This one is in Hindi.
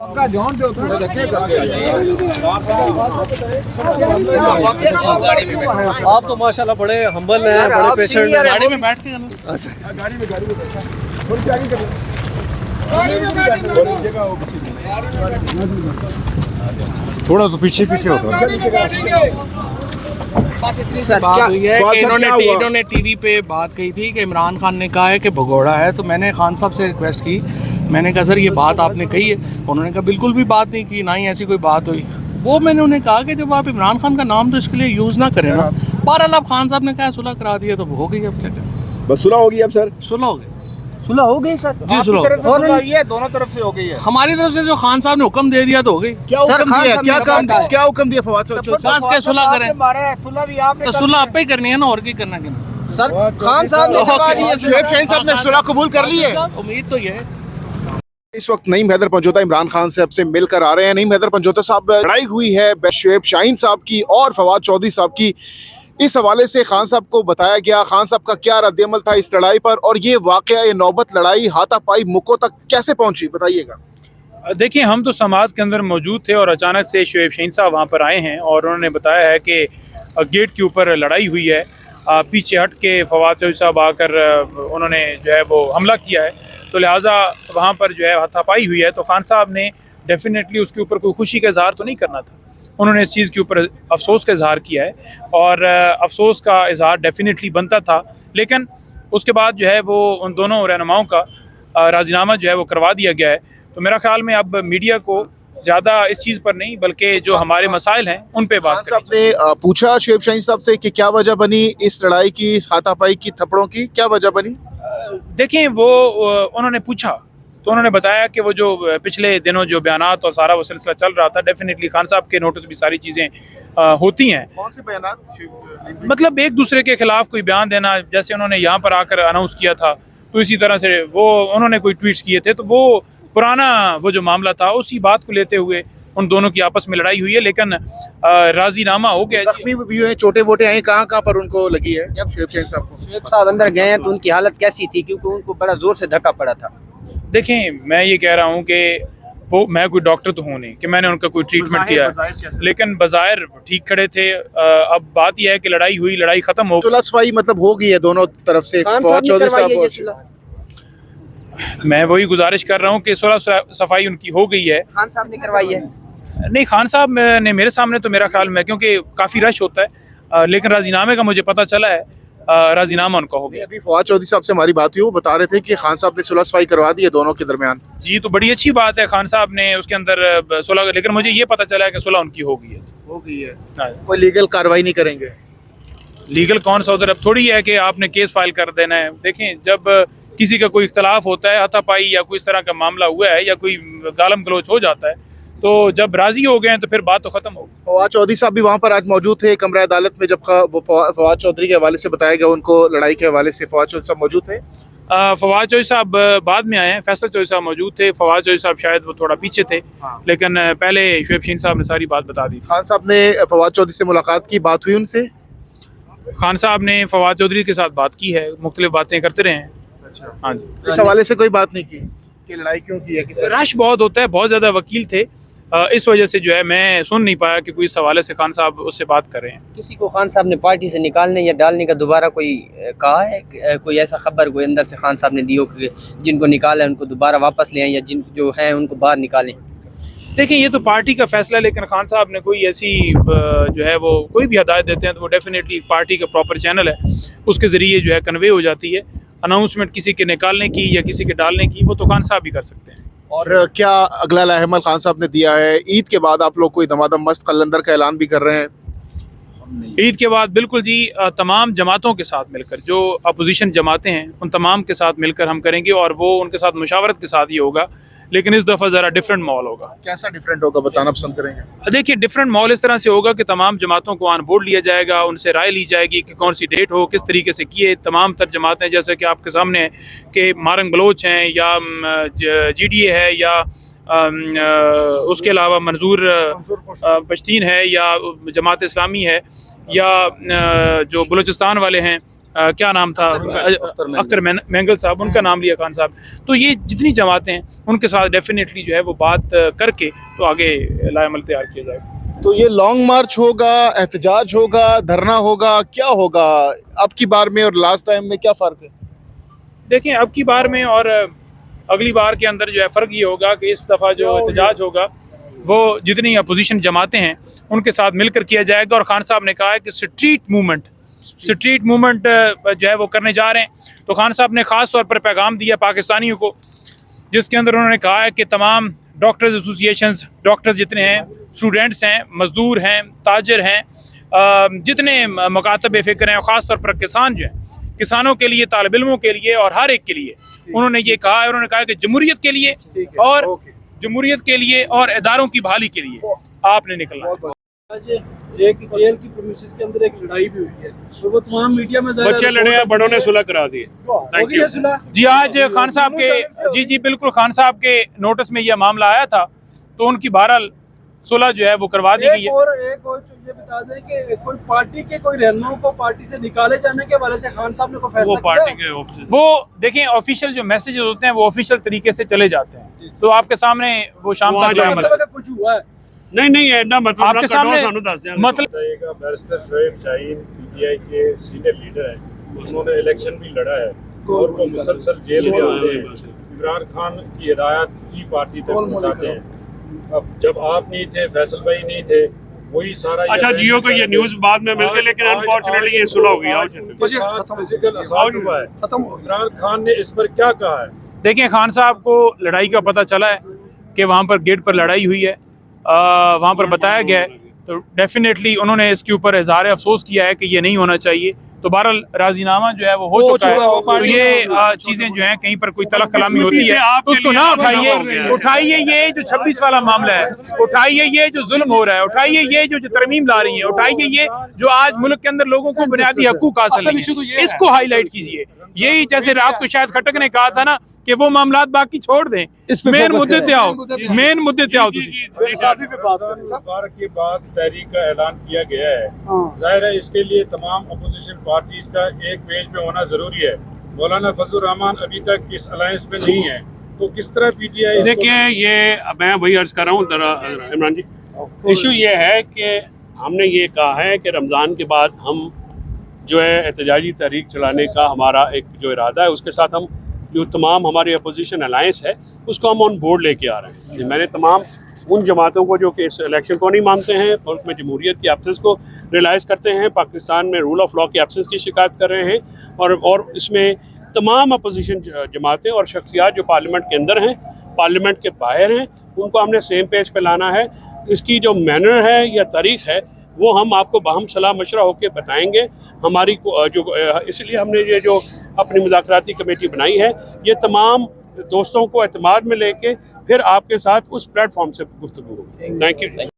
आप तो माशाल्लाह बड़े हम्बल हैं, बड़े पेशेंट हैं। गाड़ी में बैठ के अच्छा थोड़ा तो पीछे पीछे होता है। बात हुई है कि इन्होंने टीवी पे बात कही थी कि इमरान खान ने कहा है कि भगोड़ा है, तो मैंने खान साहब से रिक्वेस्ट की, मैंने कहा सर ये बात आपने कही है? उन्होंने कहा बिल्कुल भी बात नहीं की, ना ही ऐसी कोई बात हुई। वो मैंने उन्हें कहा कि जब आप इमरान खान का नाम तो इसके लिए यूज़ ना करें ना। बहरहाल अब खान साहब ने कहा सुलह करा दिया तो हो गई, अब क्या करें, बस सुलह होगी। अब सर सुलह हो गई, सुलह हो गई सर जी सुलह ये दोनों तरफ से हो गई है। हमारी तरफ से जो खान साहब ने हुक्म दे दिया तो हो गई। क्या हुक्म दिया? क्या हुक्म दिया फवाद साहब? के सुलह करें सुलह भी आपने तो सुलह आप ही करनी है ना, और क्या करना क्या। सर खान साहब ने करवा दी है। शुएब शाहीन साहब ने सुलह कबूल कर ली है। उम्मीद तो ये है। इस वक्त नईम हैदर पंजोता इमरान खान साहब से मिलकर आ रहे हैं। नईम हैदर पंजोता साहब, लड़ाई हुई है शुएब शाहीन साहब की और फवाद चौधरी साहब की। इस हवाले से खान साहब को बताया गया, खान साहब का क्या रद्द-ए-अमल था इस लड़ाई पर, और ये वाकया, ये नौबत लड़ाई हाथापाई मुक्कों तक कैसे पहुंची, बताइएगा। देखिए, हम तो समाअत के अंदर मौजूद थे और अचानक से शुएब शाहीन साहब वहाँ पर आए हैं और उन्होंने बताया है कि गेट के ऊपर लड़ाई हुई है। पीछे हट के फवाद चौधरी साहब आकर उन्होंने जो है वो हमला किया है, तो लिहाजा वहाँ पर जो है हाथापाई हुई है। तो खान साहब ने डेफिनेटली उसके ऊपर कोई खुशी का इजहार तो नहीं करना था, उन्होंने इस चीज़ के ऊपर अफसोस का इजहार किया है और अफसोस का इजहार डेफिनेटली बनता था। लेकिन उसके बाद जो है वो उन दोनों रहनुमाओं का राजीनामा जो है वो करवा दिया गया है। तो मेरा ख्याल में अब मीडिया को ज़्यादा इस चीज़ पर नहीं बल्कि जो हमारे मसाइल हैं उन पे बात साहब ने पूछा शुएब शाहीन साहब से कि क्या वजह बनी इस लड़ाई की, हाथापाई की, थप्पड़ों की, क्या वजह बनी? देखें, वो उन्होंने पूछा तो उन्होंने बताया कि वो जो पिछले दिनों जो बयानात और सारा वो सिलसिला चल रहा था, डेफिनेटली खान साहब के नोटिस भी सारी चीज़ें होती हैं। कौन से बयानात? मतलब एक दूसरे के खिलाफ कोई बयान देना, जैसे उन्होंने यहाँ पर आकर अनाउंस किया था, तो इसी तरह से वो उन्होंने कोई ट्वीट्स किए थे, तो वो पुराना वो जो मामला था उसी बात को लेते हुए उन दोनों की आपस में लड़ाई हुई है। लेकिन राजीनामा हो गया। जख्मी भी हुए, छोटे वोटे आए, कहाँ पर उनको लगी है? जब शुएब शाहीन साहब को शुएब साहब अंदर गए हैं तो उनकी हालत कैसी थी, क्योंकि उनको बड़ा जोर से धक्का पड़ा था। देखें, मैं ये कह रहा हूँ कि वो, मैं कोई डॉक्टर तो हूँ नहीं कि मैंने उनका कोई ट्रीटमेंट किया है, लेकिन बज़ाहिर ठीक खड़े थे। अब बात यह है कि लड़ाई हुई, लड़ाई खत्म हो गई, सुलह सफाई मतलब हो गई है दोनों तरफ से। फवाद चौधरी साहब, मैं वही गुजारिश कर रहा हूँ कि सुलह सफाई उनकी हो गई है। खान साहब ने करवाई है? नहीं, खान साहब ने मेरे सामने तो मेरा ख्याल में, क्योंकि काफ़ी रश होता है, लेकिन राजीनामे का मुझे पता चला है, राजीनामा उनका हो गया। अभी फवाद चौधरी साहब से हमारी बात हुई, वो बता रहे थे कि खान साहब ने सुलह सफाई करवा दी है दोनों के दरमियान। जी, तो बड़ी अच्छी बात है, खान साहब ने उसके अंदर सुलह, लेकिन मुझे ये पता चला है कि सुलह उनकी हो गई है। हो गई है, कोई लीगल कार्रवाई नहीं करेंगे? लीगल कौन सा उधर, अब थोड़ी है कि आपने केस फाइल कर देना है। देखें, जब किसी का कोई इख्तलाफ होता है, हाथापाई या कोई इस तरह का मामला हुआ है या कोई गालम गलोच हो जाता है, तो जब राजी हो गए हैं तो फिर बात तो खत्म हो गई। फवाद चौधरी साहब भी वहाँ पर आज मौजूद थे कमरा अदालत में, जब फवाद चौधरी के हवाले से बताया गया उनको लड़ाई के हवाले से। फवाद चौधरी साहब मौजूद थे? फवाद चौधरी साहब बाद में आए हैं, फैसल चौधरी साहब मौजूद थे। फवाद चौधरी साहब शायद वो थोड़ा पीछे थे, लेकिन पहले शुएब शाहीन साहब ने सारी बात बता दी। खान साहब ने फवाद चौधरी से मुलाकात की, बात हुई उनसे? खान साहब ने फवाद चौधरी के साथ बात की है, मुख्तलिफ बातें करते रहे हैं। अच्छा, हाँ जी। इस हवाले से कोई बात नहीं की कि लड़ाई क्यों की है? रश बहुत होता है, बहुत ज़्यादा वकील थे, इस वजह से जो है मैं सुन नहीं पाया कि कोई इस हवाले से खान साहब उससे बात कर रहे हैं। किसी को खान साहब ने पार्टी से निकालने या डालने का दोबारा कोई कहा है? कोई ऐसा खबर कोई अंदर से खान साहब ने दी हो कि जिनको निकाला है उनको दोबारा वापस ले आएं या जिन जो हैं उनको बाहर निकालें? देखिए, ये तो पार्टी का फैसला है, लेकिन खान साहब ने कोई ऐसी जो है वो कोई भी हदायत देते हैं तो वो डेफिनेटली पार्टी का प्रॉपर चैनल है, उसके ज़रिए जो है कन्वे हो जाती है। अनाउंसमेंट किसी के निकालने की या किसी के डालने की वो तो खान साहब ही कर सकते हैं। और क्या अगला लाहेमल खान साहब ने दिया है? ईद के बाद आप लोग कोई दमादम मस्त कलंदर का ऐलान भी कर रहे हैं? ईद के बाद बिल्कुल जी, तमाम जमातों के साथ मिलकर, जो अपोजिशन जमातें हैं उन तमाम के साथ मिलकर हम करेंगे और वो उनके साथ मुशावरत के साथ ही होगा, लेकिन इस दफ़ा ज़रा डिफरेंट माहौल होगा। कैसा डिफरेंट होगा, बताना पसंद करेंगे? देखिए, डिफरेंट माहौल इस तरह से होगा कि तमाम जमातों को ऑन बोर्ड लिया जाएगा, उनसे राय ली जाएगी कि कौन सी डेट हो, किस तरीके से किए। तमाम तर जमातें, जैसे कि आपके सामने है कि मारंग बलोच हैं या GDA है या उसके अलावा मंजूर पश्तीन है या जमात इस्लामी है या जो बलूचिस्तान वाले हैं क्या नाम था, अख्तर मैंगल साहब, उनका नाम लिया खान साहब। तो ये जितनी जमातें हैं उनके साथ डेफिनेटली जो है वो बात करके तो आगे लाएमल तैयार किया जाएगा। तो ये लॉन्ग मार्च होगा, एहतजाज होगा, धरना होगा, क्या होगा अब की बार में और लास्ट टाइम में क्या फ़र्क है? देखें, अब की बार में और अगली बार के अंदर जो है फ़र्क ये होगा कि इस दफ़ा जो एहतजाज होगा वो जितनी अपोजिशन जमातें हैं उनके साथ मिलकर किया जाएगा। और खान साहब ने कहा है कि स्ट्रीट मूवमेंट जो है वो करने जा रहे हैं। तो खान साहब ने ख़ास तौर पर पैगाम दिया पाकिस्तानियों को, जिसके अंदर उन्होंने कहा है कि तमाम डॉक्टर्स एसोसिएशंस, डॉक्टर्स जितने हैं, स्टूडेंट्स हैं, मज़दूर हैं, ताजर हैं, जितने मकातब फ़िक्र हैं, और ख़ास तौर पर किसान जो हैं, किसानों के लिए, तालिब इल्मों के लिए और हर एक के लिए उन्होंने ये कहा है। उन्होंने कहा कि जमहूरियत के लिए और इदारों की बहाली के लिए आपने निकलना। आज जेल की प्रीमिसेस के अंदर एक लड़ाई भी हुई है, तो वो तमाम मीडिया में बच्चे लड़े हैं, बड़ों ने सुलह करा दी है। जी, आज खान साहब के जी बिल्कुल खान साहब के नोटिस में यह मामला आया था, तो उनकी बहरहाल सुलह जो है वो करवा दी गई है। और ये बता दें कि कोई पार्टी के कोई रहनुमाओं को पार्टी से निकाले जाने के हवाले से खान साहब ने कोई फैसला किया है? वो देखें, ऑफिशियल जो मैसेजेस होते हैं वो ऑफिशियल तरीके से चले जाते हैं, तो आपके सामने वो शाम तक कुछ हुआ है? नहीं ऐना मतलब आपके सामने मतलब बैरिस्टर शोएब शाहीन पीटीआई के सीनियर लीडर हैं, उन्होंने इलेक्शन भी लड़ा है और वो मुसलसल जेल में आते हैं। इमरान खान की हिदायत की पार्टी तक पहुंचाते हैं। अब जब आप नहीं थे, फैसल भाई नहीं थे, वही सारा अच्छा जियो को ये न्यूज़ बाद में मिल गई, लेकिन अनफॉर्चुनेटली ये सुलह हो गया। फिजिकल असॉल्ट हुआ है, इमरान खान ने इस पर क्या कहा है? देखें, खान साहब को लड़ाई का पता चला है कि वहाँ पर गेट पर लड़ाई हुई है, वहाँ पर बताया गया है, तो डेफिनेटली उन्होंने इसके ऊपर इज़हार अफसोस किया है कि ये नहीं होना चाहिए। तो बहरहाल राजीनामा जो है वो हो चुका है। तो ये चीज़ें जो हैं कहीं पर कोई तलख कलामी होती है तो उसको ना उठाइए ये जो 26 वाला मामला है, उठाइए ये जो जुल्म हो रहा है, उठाइए ये जो तरमीम ला रही है, उठाइए ये जो आज मुल्क के अंदर लोगों को बुनियादी हकूक हासिल नहीं है, इसको हाईलाइट कीजिए। यही जैसे रात को शायद खटक ने कहा था ना कि वो मामलात बाकी छोड़ दें, मेन मुद्दे पे आओ, मेन मुद्दे पे आओ। मुबारक के बाद तहरीक का ऐलान किया गया है, जाहिर है इसके लिए तमाम अपोजिशन पार्टीज का एक पेज पे होना जरूरी है। मौलाना फजलुर रहमान अभी तक इस अलायंस पे नहीं है, तो किस तरह पीटीआई? देखिए, ये मैं वही अर्ज कर रहा हूँ इमरान जी, इशू ये है कि हमने ये कहा है कि रमज़ान के बाद हम जो है एहतजाजी तहरीक चलाने का हमारा एक जो इरादा है, उसके साथ हम जो तमाम हमारी अपोजिशन अलायंस है उसको हम ऑन बोर्ड लेके आ रहे हैं। मैंने तमाम उन जमातों को जो कि इस इलेक्शन को नहीं मानते हैं, मुल्क में जमहूरियत की एब्सेंस को रियलाइज़ करते हैं, पाकिस्तान में रूल ऑफ लॉ की एब्सेंस की शिकायत कर रहे हैं, और इसमें तमाम अपोजिशन जमातें और शख्सियात जो पार्लियामेंट के अंदर हैं, पार्लियामेंट के बाहर हैं, उनको हमने सेम पेज पे लाना है। इसकी जो मैनर है या तारीख है वो हम आपको बाहम सलाह मशवरा होकर बताएंगे। हमारी जो इसलिए हमने ये जो अपनी मुज़ाकराती कमेटी बनाई है, ये तमाम दोस्तों को एतमाद में लेके फिर आपके साथ उस प्लेटफॉर्म से गुफ्तगू होगी। Thank you.